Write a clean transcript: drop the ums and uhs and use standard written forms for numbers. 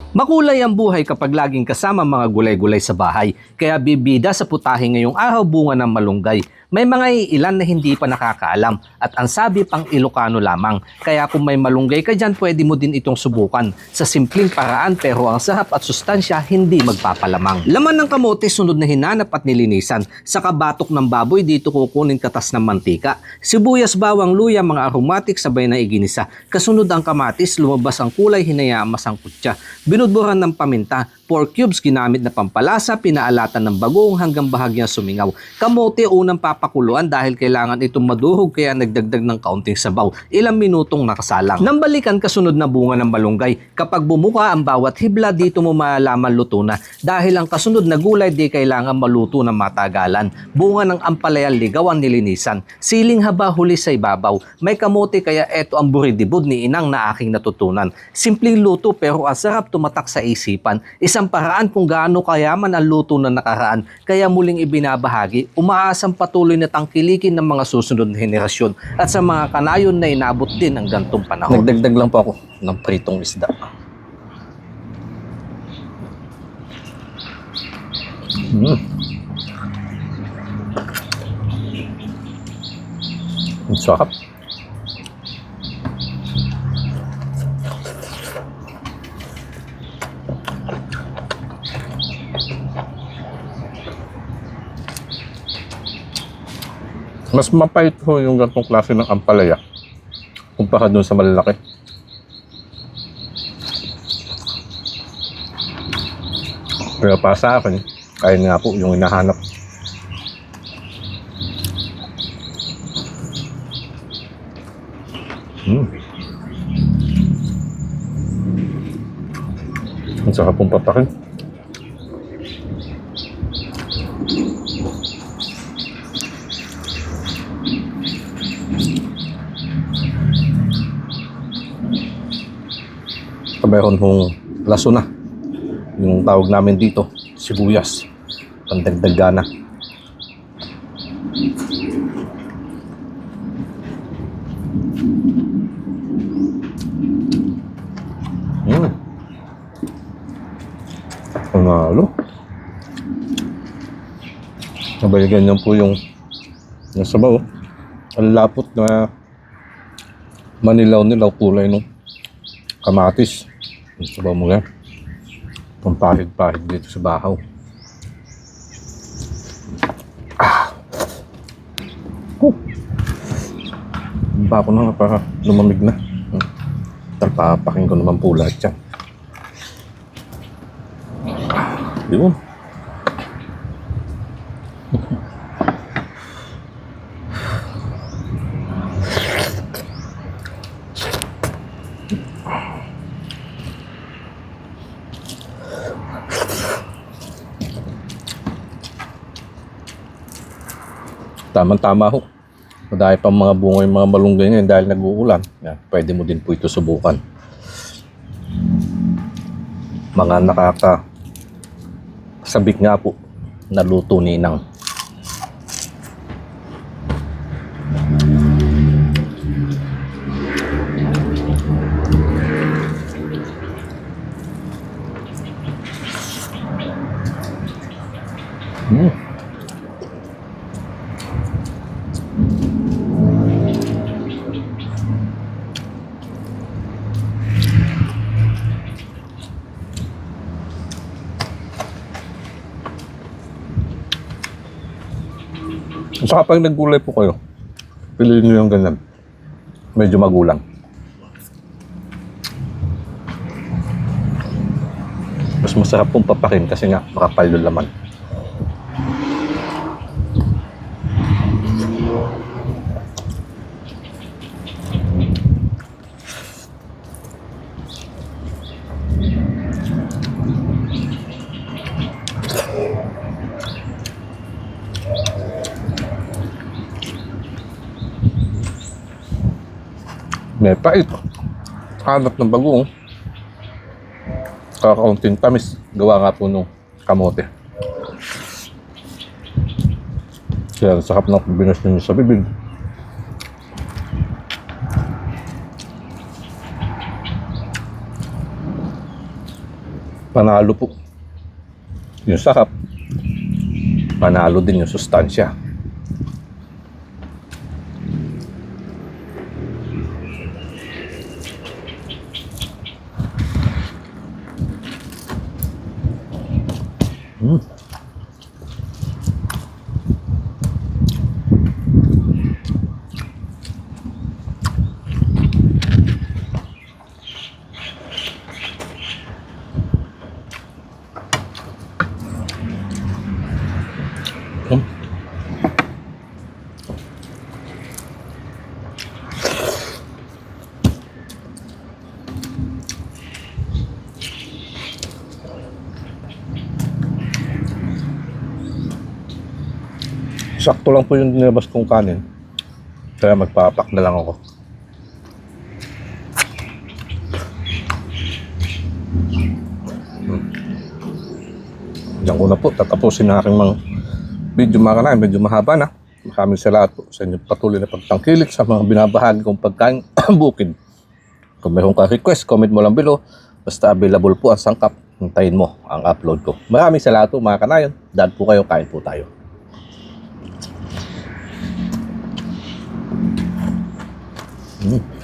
Makulay ang buhay kapag laging kasama mga gulay-gulay sa bahay, kaya bibida sa putahe ngayong araw bunga ng malunggay. May mga ilan na hindi pa nakakaalam at ang sabi pang Ilocano lamang. Kaya kung may malunggay ka dyan, pwede mo din itong subukan. Sa simpleng paraan pero ang sarap at sustansya hindi magpapalamang. Laman ng kamote sunod na hinanap at nilinisan. Sa kabatok ng baboy dito kukunin katas ng mantika. Sibuyas, bawang, luya, mga aromatic sabay na iginisa. Kasunod ang kamatis, lumabas ang kulay, hinayaan masangkot siya. Binudburan ng paminta, 4 cubes ginamit na pampalasa, pinaalatan ng bagoong hanggang bahagyang sumingaw. Kamote unang papakuluan dahil kailangan itong madurog kaya nagdagdag ng kaunting sabaw. Ilang minutong nakasalang. Nang balikan kasunod na bunga ng malunggay. Kapag bumuka ang bawat hibla dito mo malalaman luto na. Dahil ang kasunod na gulay di kailangan maluto ng matagalan. Bunga ng ampalaya ligaw ang nilinisan. Siling haba huli sa ibabaw. May kamote kaya eto ang buridibod ni inang na aking natutunan. Simpleng luto pero ang sarap tumatak sa isipan. Isang paraan kung gaano kayaman ang luto na nakaraan, kaya muling ibinabahagi, umaasang patuloy na tangkilikin ng mga susunod na henerasyon at sa mga kanayon na inabot din ang gantong panahon. Nagdagdag lang po ako ng pritong isda. Ang sarap. Mas mapait ho yung gantong klase ng ampalaya kumpara dun sa malalaki. Pero para sa akin, kaya nga po yung hinahanap. Ang sarap pong patakin. Mayroon hong laso na, yung tawag namin dito, sibuyas, pandagdag gana. Panalo. Sabay ganyan po yung sabaw. Ang lapot na manilaw-nilaw kulay ng kamatis. Sabaw mo yan. Pampahid-pahid dito sa bahaw. Ba ako na para lumamig na. Papakin ko naman po lahat yan. Yun. Tama-tama ho. Dahil pang mga bunga yung mga malunggay ngayon dahil nag-uulan. Yan, pwede mo din po ito subukan. Mga nakakasabik nga po na luto ni inang. Saka pag naggulay po kayo, piliin nyo yung ganyan. Medyo magulang. Mas masarap pong papakin kasi nga makapal yung laman. May pait. Hanap ng bagoong. Kakaunting tamis. Gawa nga po nung kamote. Kaya sakap ng binas nyo sa bibig. Panalo po. Yung sarap. Panalo din yung sustansya. Sakto lang po yung nilabas kong kanin. Kaya magpapak na lang ako. Diyan ko na po tatapusin ang aking mga video mga kanain. Medyo mahaba na. Maraming salamat po sa inyong patuloy na pagtangkilik sa mga binabahagi kong pagkain bukid. Kung mayroon ka request, comment mo lang below. Basta available po ang sangkap. Hintayin mo ang upload ko. Maraming salamat po mga kanayon. Dahil po kayo, kain po tayo. Mm.